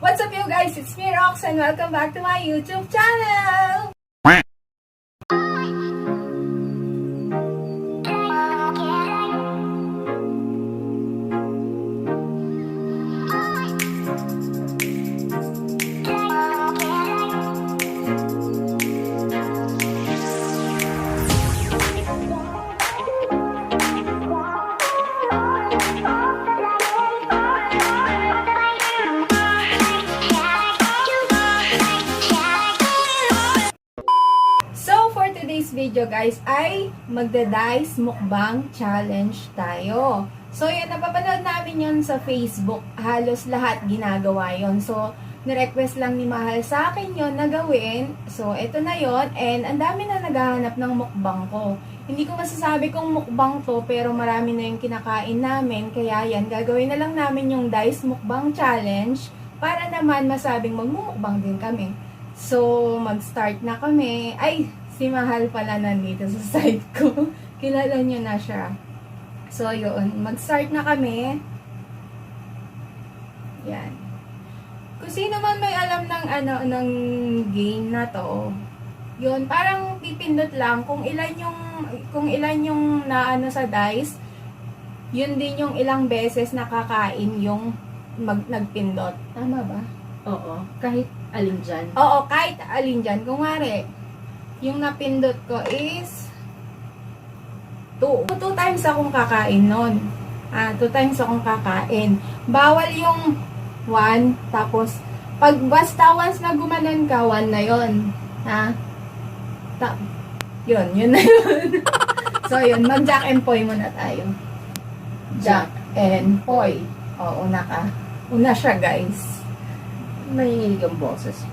What's up you guys? It's me Rox and welcome back to my YouTube channel! Today's video guys ay magda-dice mukbang challenge tayo. So yan, napapanood namin yon sa Facebook. Halos lahat ginagawa yon. So nirequest lang ni Mahal sa akin yon na gawin. So eto na yon. And ang dami na naghahanap ng mukbang ko. Hindi ko masasabi kung mukbang to, pero marami na yung kinakain namin. Kaya yan, gagawin na lang namin yung dice mukbang challenge para naman masabing magmumukbang din kami. So mag-start na kami. Ay, si Mahal pala nandito sa side ko. Kilala niyo na siya. So, yun. Mag-start na kami. Yan. Kung sino man may alam ng game na to, yun, parang pipindot lang kung ilan yung naano sa dice, yun din yung ilang beses nakakain yung nagpindot. Tama ba? Oo. Kahit alin dyan. Oo, kahit alin dyan. Kung wari, yung napindot ko is 2 times akong kakain nun. 2 times akong kakain. Bawal yung 1, tapos pag basta once na gumanon ka, 1 na yun. Ha? Yun na yun. So yun, mag Jack and Poy muna tayo. Jack and Poy. O, una ka. Una siya, guys. May ang boses.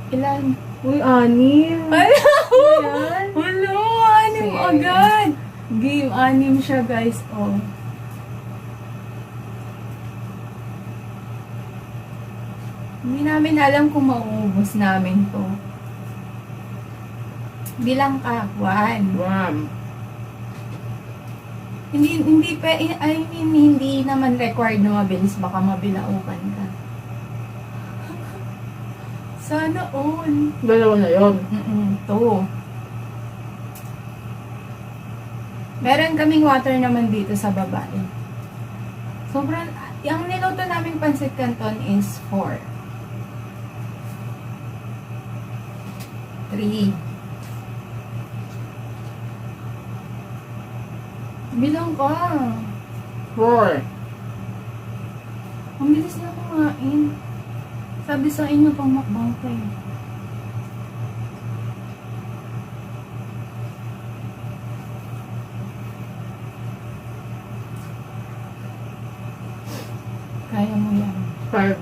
Ilan? Uy, 6. Ay, Ayan. hello, 6 Sige. agad. Game 6 siya, guys. Oh. Hindi namin alam kung mauubos namin to. Bilang ka, 1. Hindi naman required na mabilis, baka mabilaukan ka. Sana all. Dalawa na yun. 2. Meron kaming water naman dito sa baba. Sobrang, yung niluto naming pancit canton is 4. 3. Bilang ka. 4. Ang bilis na kumain. Sabi sa inyo pang mukbang ko eh. Kaya mo yan. 5.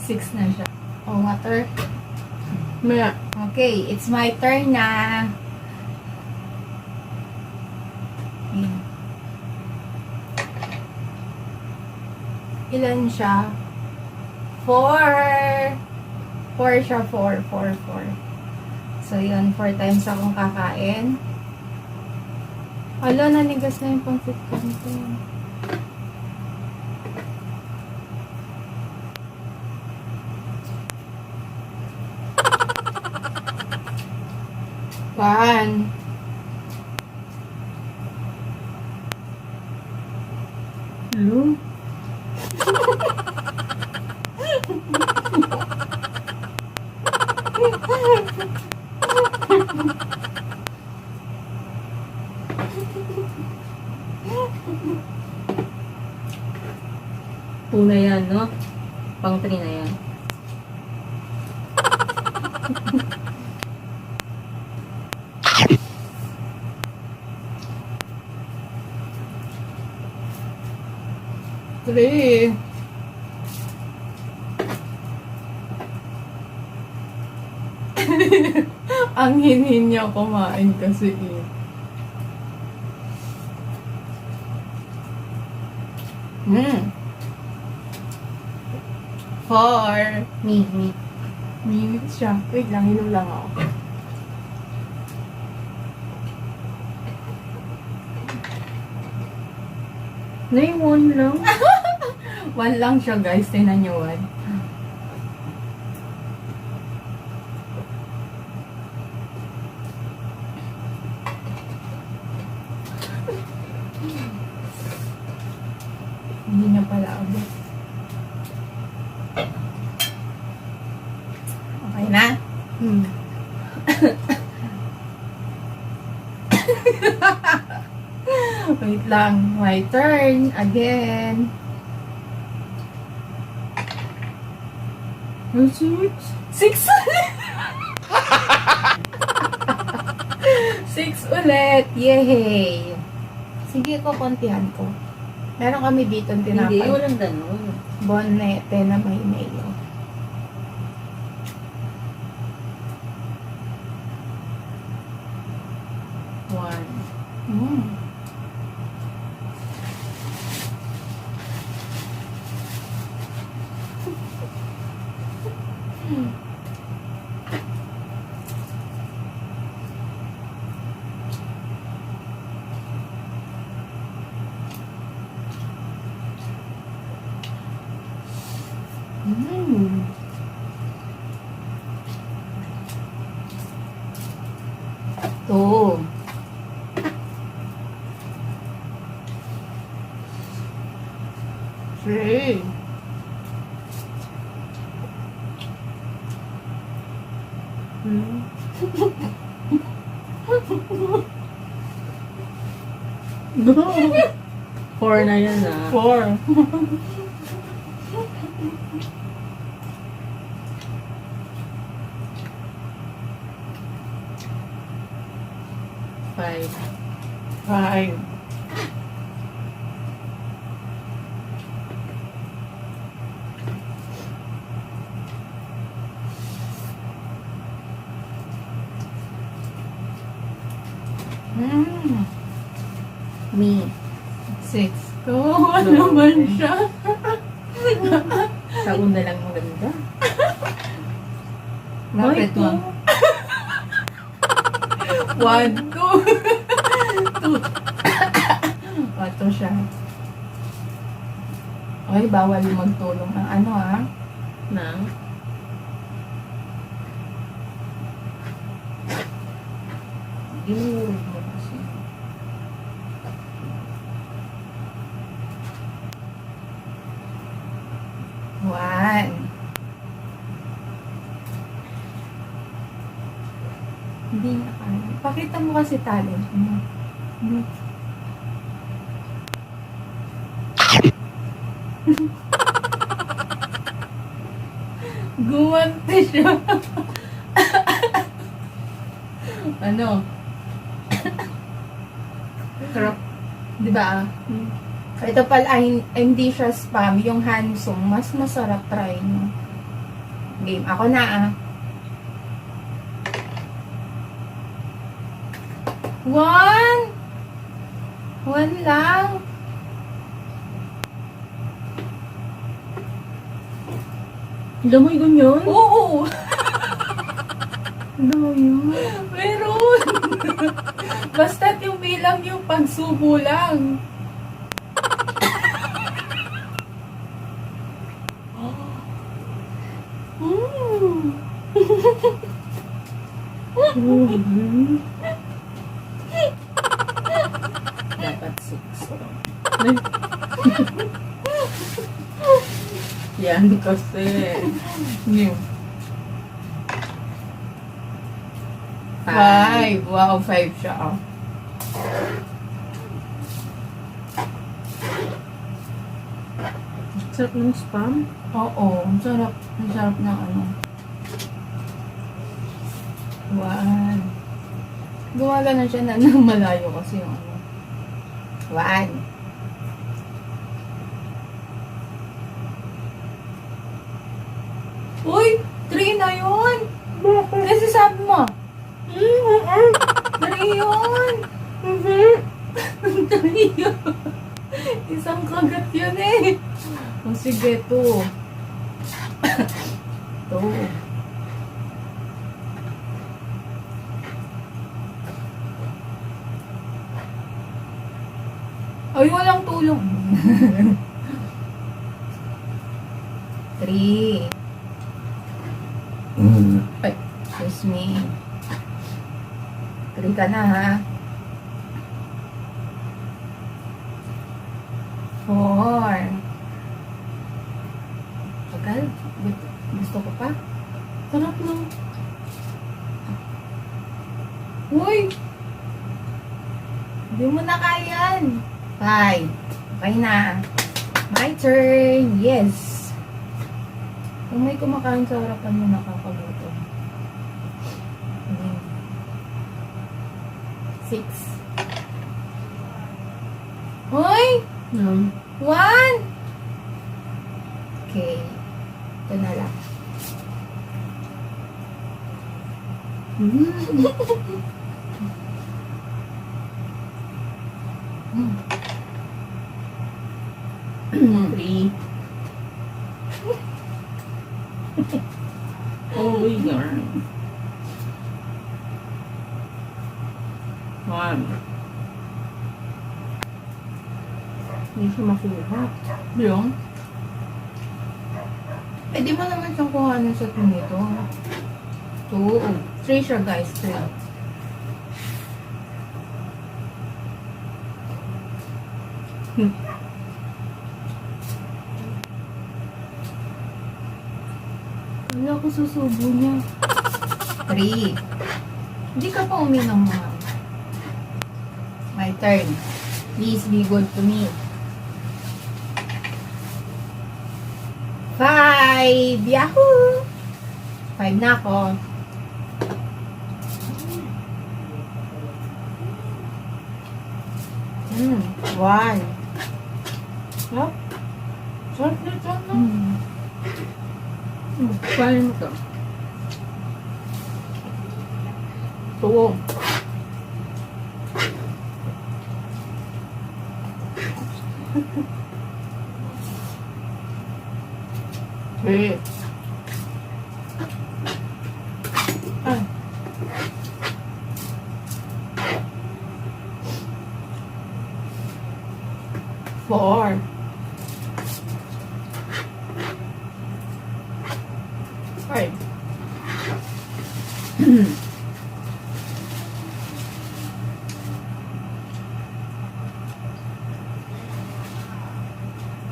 Six na siya. Oh, water. Maya. Okay, it's my turn na. Ayan. Ilan siya? 4. 4 siya, 4. So, yun, 4 times akong kakain. Hala, nanigas na yung pancit canton. One. Hello? Una yan, no? Pang 3 na yan. Three. Ang hinhin niya kumain kasi eh. For Me. minutes siya. Wait lang, hinom lang ako. Naiwan lang. 1 lang siya guys, tinan nyo 1. Hindi niya pala abot. Okay na? Wait lang. My turn. Again. Six ulit! 6 ulit! Yay! Sige, kukuntihan ko. Meron kami dito Hindi, tinapay. walang ganun. Bonete na may mayo. One. Mm. Mm. Two. Three. Four na yan ah. 4. Five. 5. Me. 6. Kawawa naman siya. Sa una lang maganda. Lapit mo. 1, 2. 2. Ito siya. Okay, bawal yung magtulong ng ano ah. Nang. Ginurog mo kasi. One. Hindi na kaya. Pakita mo kasi talent mo. Gumante siya. Ano? Sarap. Di ba? Ito pala ay hindi siya spam. Yung handsome, mas masarap try nyo. Game. Ako na ah. 1. 1 lang. Damoy ganyan? Oo. Damoy yun. Meron. Basta't yung bilang yung pagsubo lang. Dapat 6. Yan kasi. New. 5. Wow, 5 siya. Oh. Sarap ng spam. Oo, ang sarap. Ang sarap ng ano. 1. Gumagana siya na ng malayo kasi yung ano. 1. Uy! 3 na yun! Kasi sabi mo. 3 yun! 3 yun! Isang kagat yun eh. O sige, 2. 2. Ay, walang tulong. 3. Ay, excuse me. 3 ka na, ha? 4. Tagal. Gusto ko pa. Sarap no. Uy! Hindi mo na kaya yan. 5. Okay na. My turn. Yes. Kung may kumakain sa harapan mo, nakakagutom. 6. Uy! No. 1. Okay. Ito na lang. Three. Oh, yarn. 1. Hindi siya makuha. Yung? Eh, di mo naman siyang kuhanin sa nito. 2. 3 siya, guys. 3. Wala ko susubo niya. 3. Hindi ka pa uminom, ma'am. My turn. Please be good to me. 5! Yahoo! 5 na ako. 1. Sarap. Sarap na, sarap na. Kaya mo to. 2. Three. Ay. 4. 5.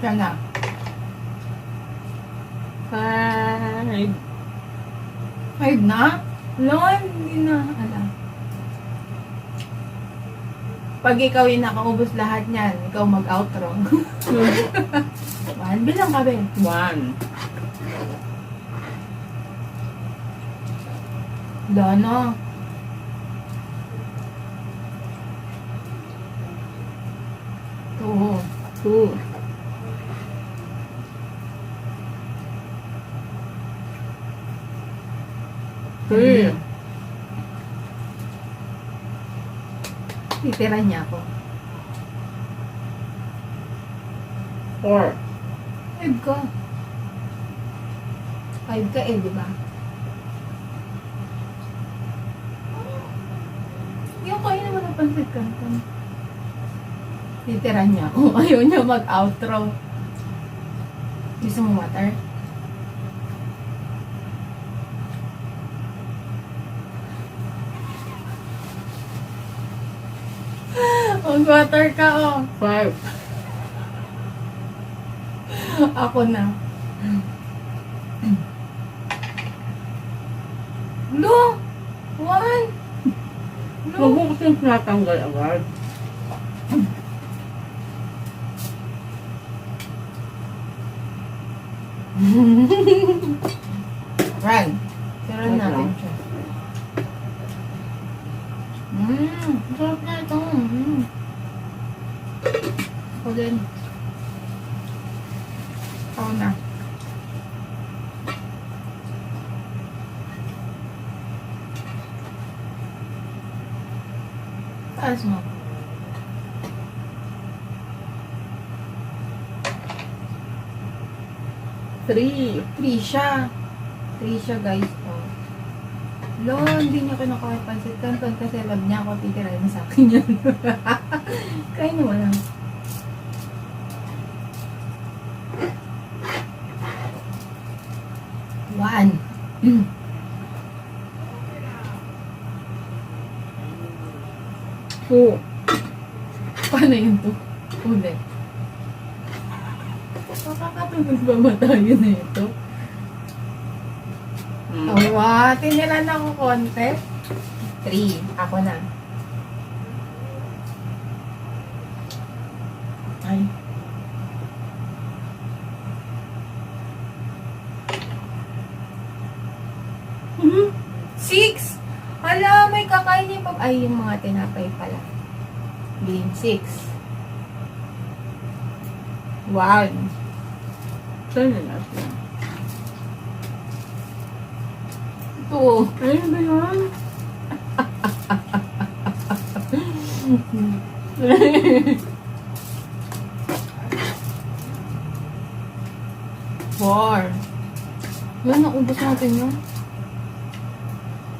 Yan na. 5. 5 na? Lord, hindi na. Alam. Pag ikaw yung nakaubos lahat niyan, ikaw mag-outro. 1. Bilang ka, Ben. 1. Dono. 2. 2. 3. Titira niya ako. 4. 5 ka. 5 ka eh, di ba? Yung kayo naman napansit ka. Titira niya ako. Ayaw niya mag-outro. Gusto mo water? Mag-water ka, oh. 5. Ako na. No! 1! No! Huwag mo kasing natanggal agad. Run. Tira natin siya. Sarap na ito. Ako din. Ako na. Taas mo. 3. 3 siya. 3 siya, guys. Oh. Lo, hindi niya kinakapansit. Kanton kasi love niya ako. Titirahin mo sa akin yan. Kain mo lang. 2. Paano yun to? Ulit. Makakatulog ba ba tayo na ito? Oh, wow. Tinilan ako konti. 3. Ako na. Ay. Mhm. 6. Hala, may kakainin pa. Ay, yung mga tinapay pala. Game 6. 1. Saan na last na? 2. Ayun ba yun? Four. Yan, naubos natin yun.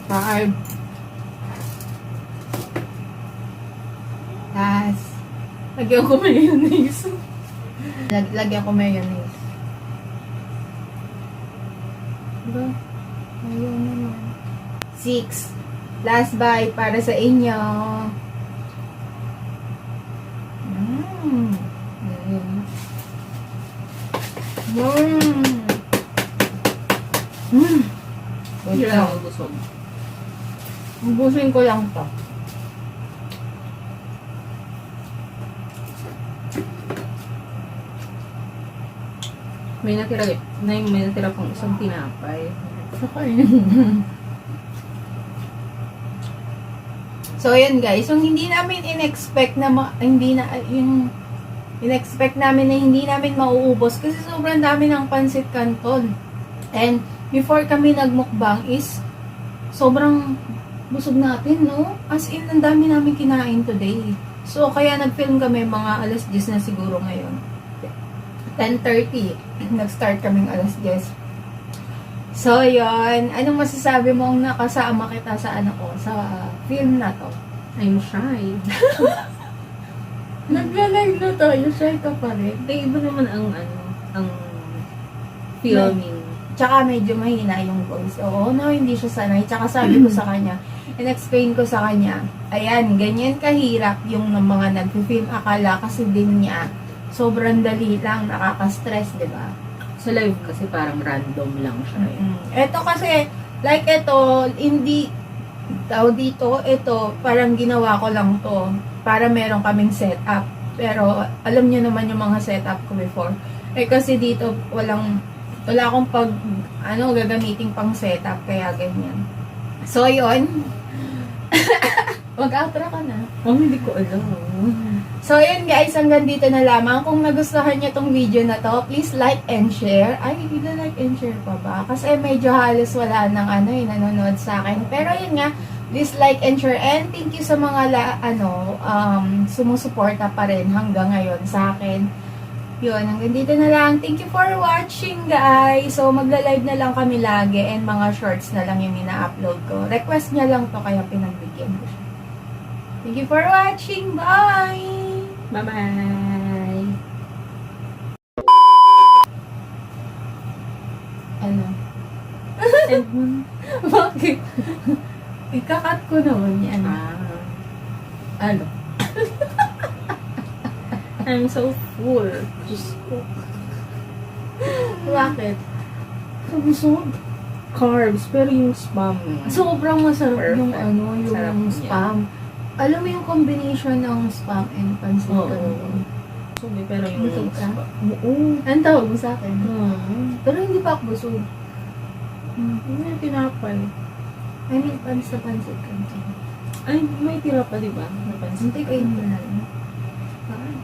5. Last. Lagyan ko mayonnaise. Lagyan ko mayonnaise. Diba? Ayaw naman. 6. Last bite para sa inyo. Mm. Hindi lang ako busog. Ubusin ko lang to. May natira pang isang tinapay. So, yun guys. So, hindi namin in-expect na in-expect namin na hindi namin mauubos kasi sobrang dami ng pansit canton. And, before kami nagmukbang is sobrang busog natin, no? As in, ang dami namin kinain today. So, kaya nag-film kami mga alas 10 na siguro ngayon. 10:30. Nag-start kaming alas 10. So, yun. Anong masasabi mong nakasama kita sa sa film na to? I'm shy. Nagla-live na tayo. Shy ka pa rin. Hindi, iba naman ang filming. Tsaka medyo mahina yung voice. Oo, no, hindi siya sanay. Tsaka sabi ko sa kanya, in-explain ko sa kanya, ayan, ganyan kahirap yung ng mga nag-film. Akala kasi din niya, sobrang dali lang, nakaka-stress, di ba? Sa live kasi parang random lang siya. Ito kasi, like ito, hindi, dito, ito, parang ginawa ko lang to, para meron kaming setup. Pero, alam niyo naman yung mga setup ko before. Eh, kasi dito, wala akong gagamiting pang setup, kaya ganyan. So, yun. Mag-outro ka na. Oh, hindi ko alam. So, yun guys, hanggang dito na lamang. Kung nagustuhan nyo tong video na to, please like and share. Ay, like and share pa ba? Kasi medyo halos wala nang nanonood sa akin. Pero yun nga, please like and share. And thank you sa mga sumusuporta pa rin hanggang ngayon sa akin. Yun, hanggang dito na lang. Thank you for watching, guys. So, magla-live na lang kami lagi and mga shorts na lang yung ina-upload ko. Request niya lang to, kaya pinagbigyan ko siya. Thank you for watching. Bye! Bye-bye! Ano? And, Bakit? Ikakat ko naman yan. Ano? I'm so full. Diyos ko. Bakit? Kabusog. Carbs, pero yung spam. Sobrang masarap Perfect. yung yung Sarap niya. spam. Alam mo yung combination ng spam and pansit Oo. canton? Pero yung Busog ka? spam. Oo. Ang tawag mo sa akin? Pero hindi pa ako busog. Ano yung tinapay? I mean, sa pansit canton. Ay, may tira pa, di ba? Napansin Hindi ko. kayo mo na lang. Bye.